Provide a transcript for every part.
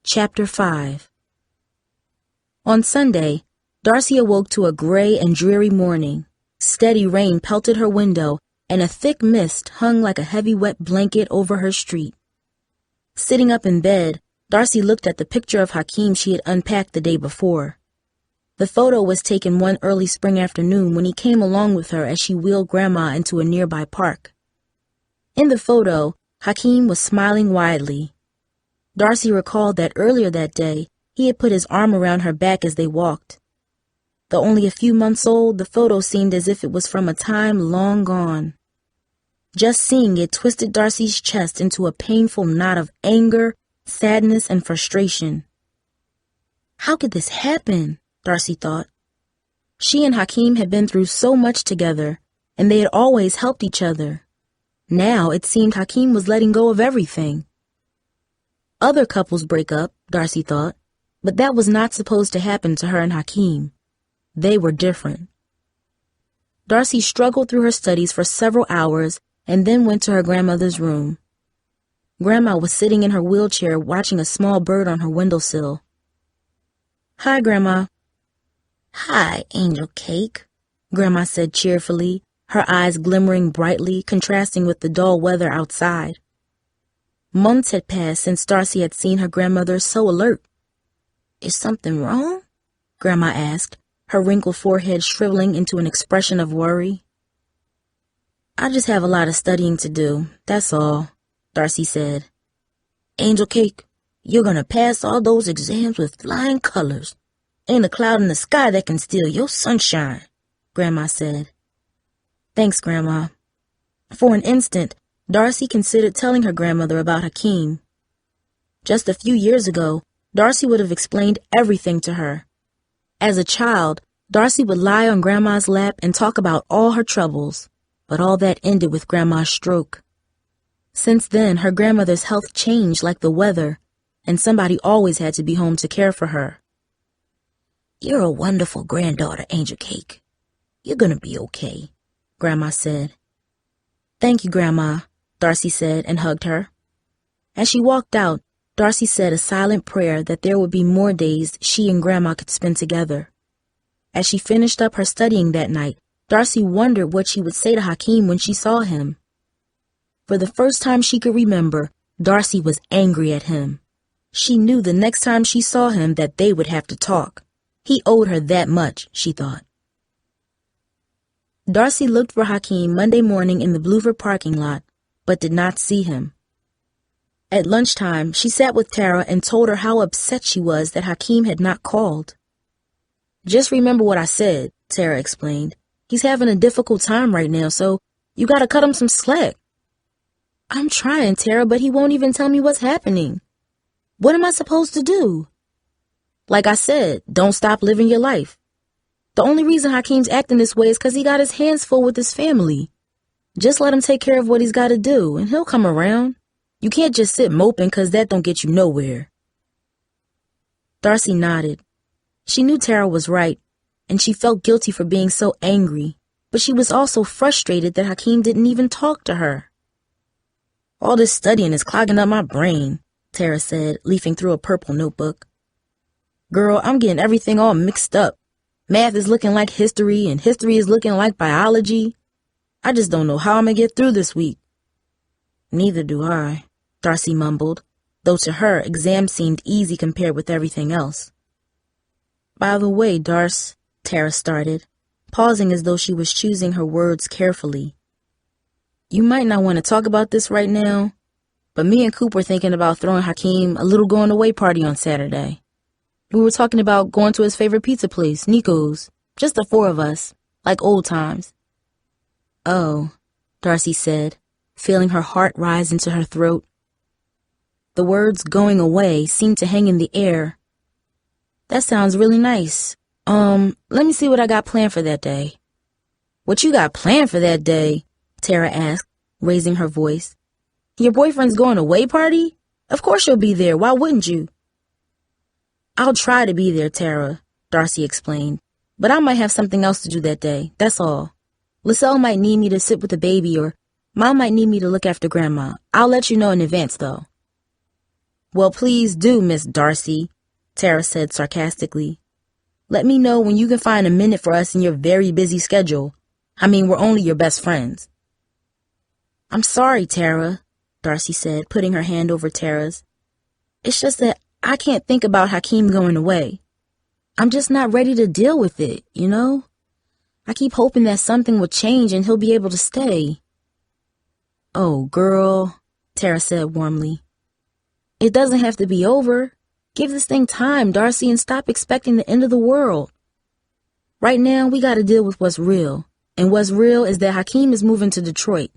Chapter 5. On Sunday, Darcy awoke to a gray and dreary morning. Steady rain pelted her window, and a thick mist hung like a heavy wet blanket over her street. Sitting up in bed, Darcy looked at the picture of Hakeem she had unpacked the day before. The photo was taken one early spring afternoon when he came along with her as she wheeled Grandma into a nearby park. In the photo, Hakeem was smiling widely. Darcy recalled that earlier that day, he had put his arm around her back as they walked. Though only a few months old, the photo seemed as if it was from a time long gone. Just seeing it twisted Darcy's chest into a painful knot of anger, sadness, and frustration. How could this happen? Darcy thought. She and Hakeem had been through so much together, and they had always helped each other. Now it seemed Hakeem was letting go of everything. Other couples break up, Darcy thought, but that was not supposed to happen to her and Hakeem. They were different. Darcy struggled through her studies for several hours and then went to her grandmother's room. Grandma was sitting in her wheelchair watching a small bird on her windowsill. "Hi, Grandma." "Hi, Angel Cake," Grandma said cheerfully, her eyes glimmering brightly, contrasting with the dull weather outside. Months had passed since Darcy had seen her grandmother so alert. "Is something wrong?" Grandma asked, her wrinkled forehead shriveling into an expression of worry. "I just have a lot of studying to do, that's all," Darcy said. "Angel Cake, you're gonna pass all those exams with flying colors. Ain't a cloud in the sky that can steal your sunshine," Grandma said. "Thanks, Grandma." For an instant, Darcy considered telling her grandmother about Hakeem. Just a few years ago, Darcy would have explained everything to her. As a child, Darcy would lie on Grandma's lap and talk about all her troubles, but all that ended with Grandma's stroke. Since then, her grandmother's health changed like the weather, and somebody always had to be home to care for her. "You're a wonderful granddaughter, Angel Cake. You're gonna be okay," Grandma said. "Thank you, Grandma," Darcy said and hugged her. As she walked out, Darcy said a silent prayer that there would be more days she and Grandma could spend together. As she finished up her studying that night, Darcy wondered what she would say to Hakeem when she saw him. For the first time she could remember, Darcy was angry at him. She knew the next time she saw him that they would have to talk. He owed her that much, she thought. Darcy looked for Hakeem Monday morning in the Blueford parking lot, but did not see him. At lunchtime, she sat with Tara and told her how upset she was that Hakeem had not called. "Just remember what I said," Tara explained. "He's having a difficult time right now, so you gotta cut him some slack." "I'm trying, Tara, but he won't even tell me what's happening. What am I supposed to do?" "Like I said, don't stop living your life. The only reason Hakeem's acting this way is because he got his hands full with his family. Just let him take care of what he's got to do, and he'll come around. You can't just sit moping because that don't get you nowhere." Darcy nodded. She knew Tara was right, and she felt guilty for being so angry, but she was also frustrated that Hakeem didn't even talk to her. "All this studying is clogging up my brain," Tara said, leafing through a purple notebook. "Girl, I'm getting everything all mixed up. Math is looking like history, and history is looking like biology. I just don't know how I'm gonna get through this week." "Neither do I," Darcy mumbled, though to her, exams seemed easy compared with everything else. "By the way, Darce," Tara started, pausing as though she was choosing her words carefully. "You might not want to talk about this right now, but me and Coop were thinking about throwing Hakeem a little going-away party on Saturday. We were talking about going to his favorite pizza place, Nico's, just the four of us, like old times." "Oh," Darcy said, feeling her heart rise into her throat. The words "going away" seemed to hang in the air. "That sounds really nice. Let me see what I got planned for that day." "What you got planned for that day?" Tara asked, raising her voice. "Your boyfriend's going away party? Of course you'll be there. Why wouldn't you?" "I'll try to be there, Tara," Darcy explained, "but I might have something else to do that day, that's all. LaSalle might need me to sit with the baby, or Mom might need me to look after Grandma. I'll let you know in advance, though." Well, please do, Miss Darcy, Tara said sarcastically. Let me know when you can find a minute for us in your very busy schedule. I mean, we're only your best friends. I'm sorry, Tara, Darcy said, putting her hand over Tara's. It's just that I can't think about Hakeem going away. I'm just not ready to deal with it, you know? I keep hoping that something will change and he'll be able to stay. Oh, girl, Tara said warmly. It doesn't have to be over. Give this thing time, Darcy, and stop expecting the end of the world. Right now, we gotta deal with what's real. And what's real is that Hakeem is moving to Detroit.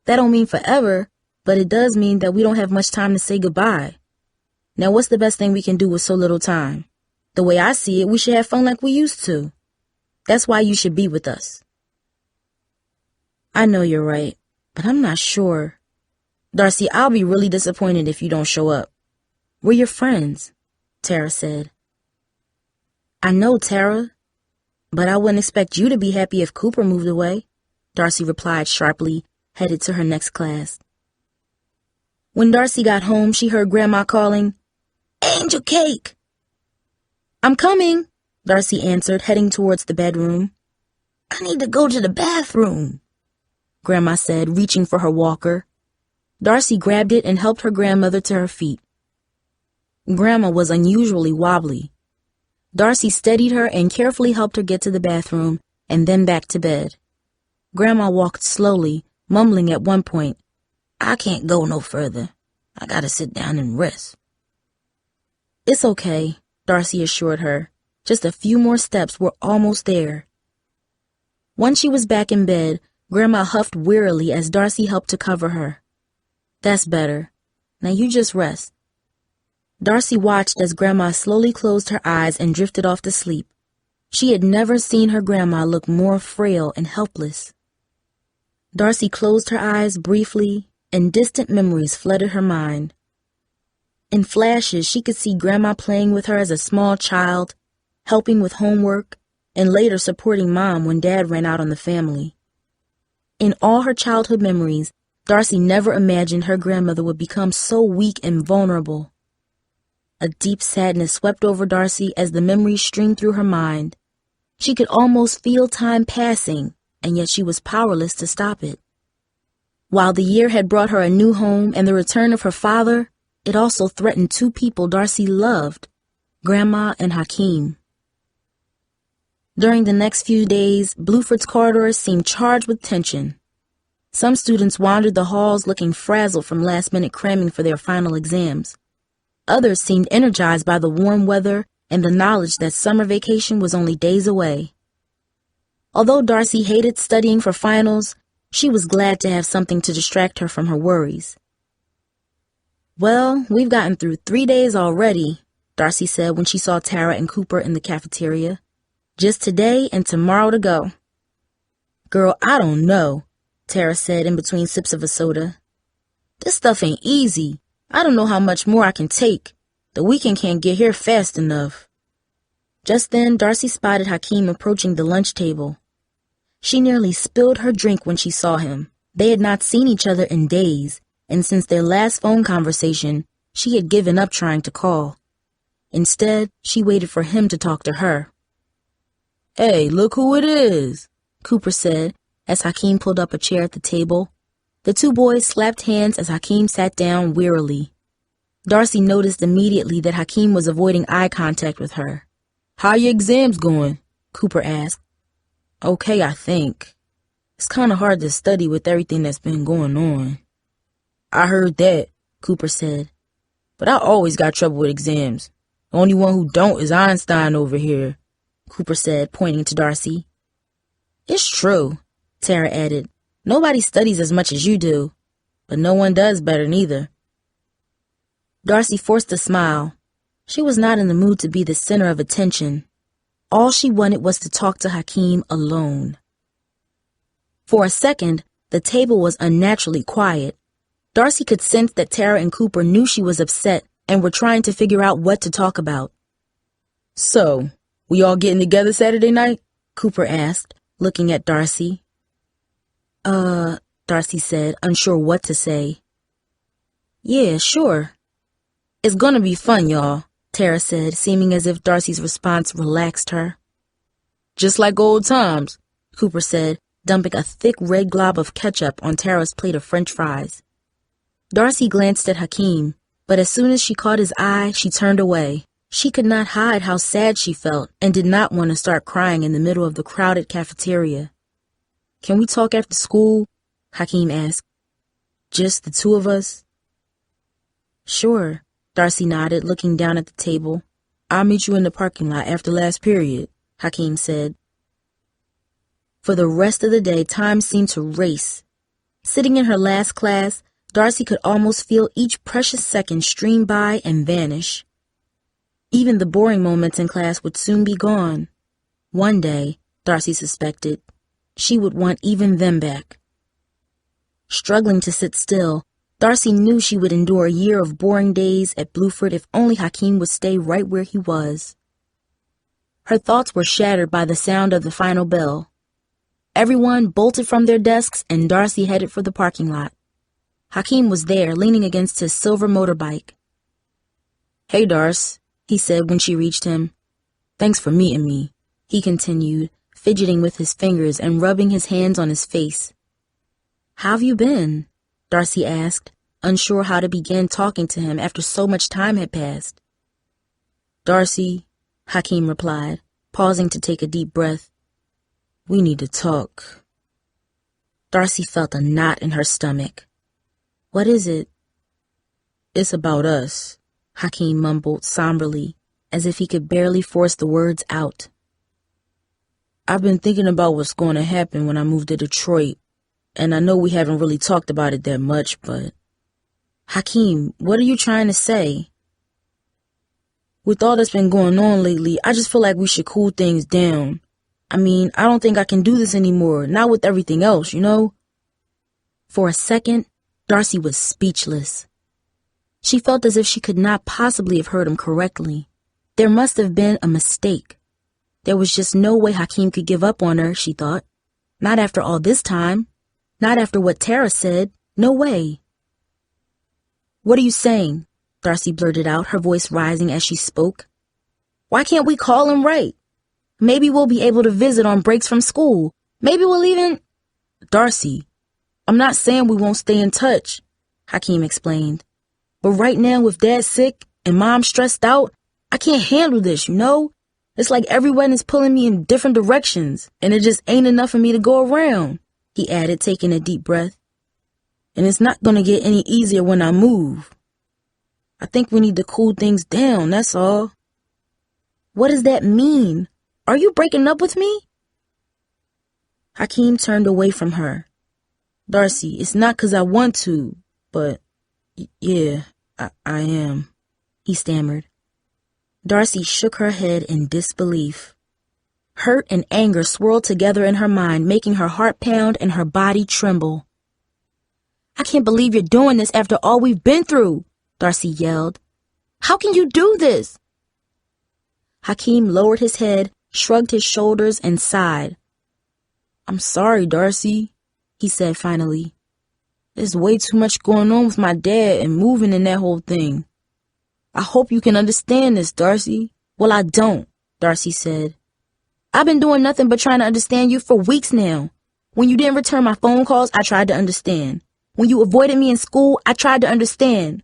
That don't mean forever, but it does mean that we don't have much time to say goodbye. Now, what's the best thing we can do with so little time? The way I see it, we should have fun like we used to. That's why you should be with us. I know you're right, but I'm not sure. Darcy, I'll be really disappointed if you don't show up. We're your friends, Tara said. I know, Tara, but I wouldn't expect you to be happy if Cooper moved away, Darcy replied sharply, headed to her next class. When Darcy got home, she heard Grandma calling, "Angel Cake!" "I'm coming," Darcy answered, heading towards the bedroom. "I need to go to the bathroom," Grandma said, reaching for her walker. Darcy grabbed it and helped her grandmother to her feet. Grandma was unusually wobbly. Darcy steadied her and carefully helped her get to the bathroom and then back to bed. Grandma walked slowly, mumbling at one point, "I can't go no further. I gotta sit down and rest." "It's okay," Darcy assured her. "Just a few more steps, we're almost there." Once she was back in bed, Grandma huffed wearily as Darcy helped to cover her. "That's better. Now you just rest." Darcy watched as Grandma slowly closed her eyes and drifted off to sleep. She had never seen her grandma look more frail and helpless. Darcy closed her eyes briefly, and distant memories flooded her mind. In flashes, she could see Grandma playing with her as a small child, helping with homework, and later supporting Mom when Dad ran out on the family. In all her childhood memories, Darcy never imagined her grandmother would become so weak and vulnerable. A deep sadness swept over Darcy as the memories streamed through her mind. She could almost feel time passing, and yet she was powerless to stop it. While the year had brought her a new home and the return of her father, it also threatened two people Darcy loved, Grandma and Hakeem. During the next few days, Bluford's corridors seemed charged with tension. Some students wandered the halls looking frazzled from last-minute cramming for their final exams. Others seemed energized by the warm weather and the knowledge that summer vacation was only days away. Although Darcy hated studying for finals, she was glad to have something to distract her from her worries. "Well, we've gotten through 3 days already," Darcy said when she saw Tara and Cooper in the cafeteria. "Just today and tomorrow to go." "Girl, I don't know," Tara said in between sips of a soda. "This stuff ain't easy. I don't know how much more I can take. The weekend can't get here fast enough." Just then, Darcy spotted Hakeem approaching the lunch table. She nearly spilled her drink when she saw him. They had not seen each other in days, and since their last phone conversation, she had given up trying to call. Instead, she waited for him to talk to her. "Hey, look who it is," Cooper said as Hakeem pulled up a chair at the table. The two boys slapped hands as Hakeem sat down wearily. Darcy noticed immediately that Hakeem was avoiding eye contact with her. "How your exams going?" Cooper asked. "Okay, I think. It's kind of hard to study with everything that's been going on." "I heard that," Cooper said. "But I always got trouble with exams. The only one who don't is Einstein over here," Cooper said, pointing to Darcy. "It's true," Tara added. "Nobody studies as much as you do, but no one does better neither." Darcy forced a smile. She was not in the mood to be the center of attention. All she wanted was to talk to Hakeem alone. For a second, the table was unnaturally quiet. Darcy could sense that Tara and Cooper knew she was upset and were trying to figure out what to talk about. "So, we all getting together Saturday night?" Cooper asked, looking at Darcy. Darcy said, unsure what to say. "Yeah, sure." It's gonna be fun, y'all, Tara said, seeming as if Darcy's response relaxed her. Just like old times, Cooper said, dumping a thick red glob of ketchup on Tara's plate of French fries. Darcy glanced at Hakeem, but as soon as she caught his eye, she turned away. She could not hide how sad she felt and did not want to start crying in the middle of the crowded cafeteria. Can we talk after school? Hakeem asked. Just the two of us? Sure, Darcy nodded, looking down at the table. I'll meet you in the parking lot after last period, Hakeem said. For the rest of the day, time seemed to race. Sitting in her last class, Darcy could almost feel each precious second stream by and vanish. Even the boring moments in class would soon be gone. One day, Darcy suspected, she would want even them back. Struggling to sit still, Darcy knew she would endure a year of boring days at Bluford if only Hakeem would stay right where he was. Her thoughts were shattered by the sound of the final bell. Everyone bolted from their desks and Darcy headed for the parking lot. Hakeem was there, leaning against his silver motorbike. Hey, Darce, he said when she reached him. Thanks for meeting me, he continued, fidgeting with his fingers and rubbing his hands on his face. How've you been? Darcy asked, unsure how to begin talking to him after so much time had passed. Darcy, Hakeem replied, pausing to take a deep breath. We need to talk. Darcy felt a knot in her stomach. What is it? It's about us, Hakeem mumbled somberly, as if he could barely force the words out. I've been thinking about what's going to happen when I move to Detroit, and I know we haven't really talked about it that much, but... Hakeem, what are you trying to say? With all that's been going on lately, I just feel like we should cool things down. I mean, I don't think I can do this anymore, not with everything else, you know? For a second, Darcy was speechless. She felt as if she could not possibly have heard him correctly. There must have been a mistake. There was just no way Hakeem could give up on her, she thought. Not after all this time. Not after what Tara said. No way. What are you saying? Darcy blurted out, her voice rising as she spoke. Why can't we call him right? Maybe we'll be able to visit on breaks from school. Maybe we'll even... Darcy, I'm not saying we won't stay in touch, Hakeem explained. But right now with Dad sick and Mom stressed out, I can't handle this, you know? It's like everyone is pulling me in different directions, and it just ain't enough for me to go around, he added, taking a deep breath. And it's not gonna get any easier when I move. I think we need to cool things down, that's all. What does that mean? Are you breaking up with me? Hakeem turned away from her. Darcy, it's not 'cause I want to, but yeah, I am, he stammered. Darcy shook her head in disbelief. Hurt and anger swirled together in her mind, making her heart pound and her body tremble. I can't believe you're doing this after all we've been through, Darcy yelled. How can you do this? Hakeem lowered his head, shrugged his shoulders, and sighed. I'm sorry, Darcy, he said finally. There's way too much going on with my dad and moving and that whole thing. I hope you can understand this, Darcy. Well, I don't, Darcy said. I've been doing nothing but trying to understand you for weeks now. When you didn't return my phone calls, I tried to understand. When you avoided me in school, I tried to understand.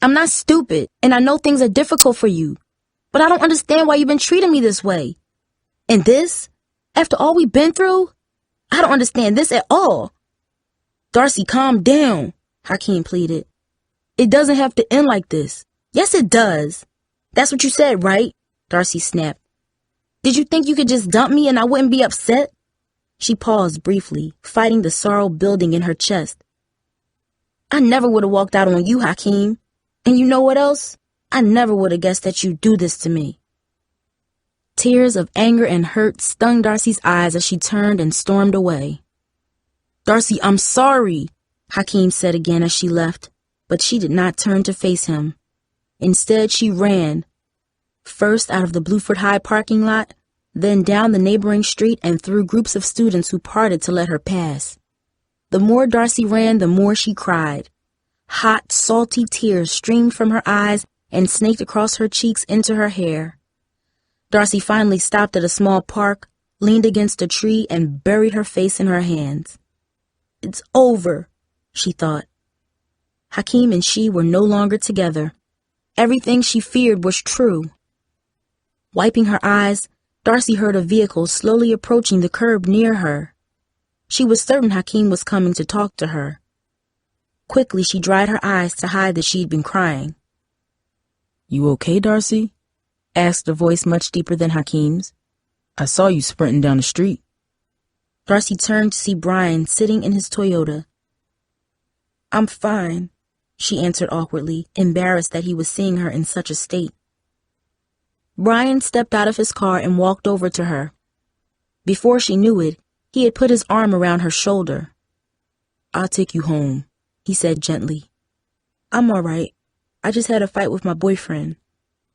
I'm not stupid, and I know things are difficult for you. But I don't understand why you've been treating me this way. And this? After all we've been through? I don't understand this at all. Darcy, calm down, Hakeem pleaded. It doesn't have to end like this. Yes, it does. That's what you said, right? Darcy snapped. Did you think you could just dump me and I wouldn't be upset? She paused briefly, fighting the sorrow building in her chest. I never would have walked out on you, Hakeem. And you know what else? I never would have guessed that you'd do this to me. Tears of anger and hurt stung Darcy's eyes as she turned and stormed away. Darcy, I'm sorry, Hakeem said again as she left, but she did not turn to face him. Instead, she ran, first out of the Bluford High parking lot, then down the neighboring street and through groups of students who parted to let her pass. The more Darcy ran, the more she cried. Hot, salty tears streamed from her eyes and snaked across her cheeks into her hair. Darcy finally stopped at a small park, leaned against a tree, and buried her face in her hands. It's over, she thought. Hakeem and she were no longer together. Everything she feared was true. Wiping her eyes, Darcy heard a vehicle slowly approaching the curb near her. She was certain Hakeem was coming to talk to her. Quickly, she dried her eyes to hide that she'd been crying. You okay, Darcy? Asked a voice much deeper than Hakeem's. I saw you sprinting down the street. Darcy turned to see Brian sitting in his Toyota. I'm fine, she answered awkwardly, embarrassed that he was seeing her in such a state. Brian stepped out of his car and walked over to her. Before she knew it, he had put his arm around her shoulder. I'll take you home, he said gently. I'm all right. I just had a fight with my boyfriend.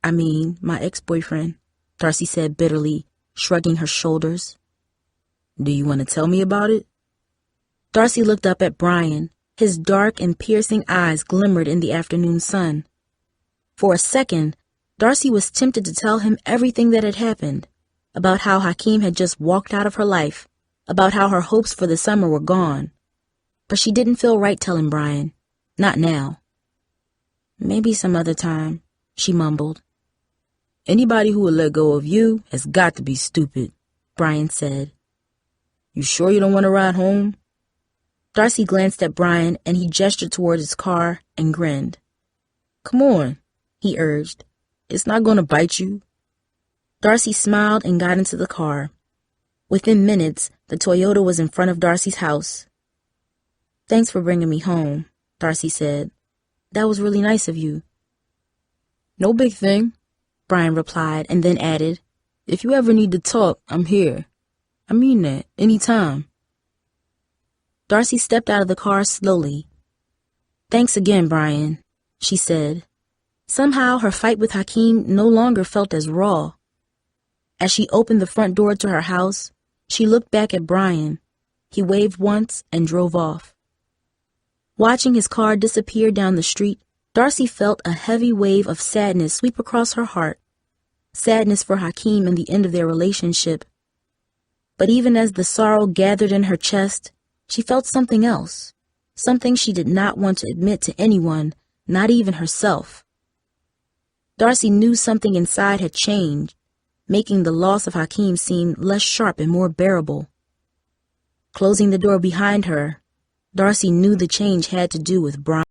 My ex-boyfriend, Darcy said bitterly, shrugging her shoulders. Do you want to tell me about it? Darcy looked up at Brian. His dark and piercing eyes glimmered in the afternoon sun. For a second, Darcy was tempted to tell him everything that had happened, about how Hakeem had just walked out of her life, about how her hopes for the summer were gone. But she didn't feel right telling Brian. Not now. Maybe some other time, she mumbled. Anybody who would let go of you has got to be stupid, Brian said. You sure you don't want to ride home? Darcy glanced at Brian and he gestured toward his car and grinned. Come on, he urged. It's not going to bite you. Darcy smiled and got into the car. Within minutes, the Toyota was in front of Darcy's house. Thanks for bringing me home, Darcy said. That was really nice of you. No big thing, Brian replied, and then added, If you ever need to talk, I'm here. I mean that, anytime. Darcy stepped out of the car slowly. Thanks again, Brian, she said. Somehow her fight with Hakeem no longer felt as raw. As she opened the front door to her house, she looked back at Brian. He waved once and drove off. Watching his car disappear down the street, Darcy felt a heavy wave of sadness sweep across her heart. Sadness for Hakeem and the end of their relationship. But even as the sorrow gathered in her chest, she felt something else. Something she did not want to admit to anyone, not even herself. Darcy knew something inside had changed, making the loss of Hakeem seem less sharp and more bearable. Closing the door behind her, Darcy knew the change had to do with Brian.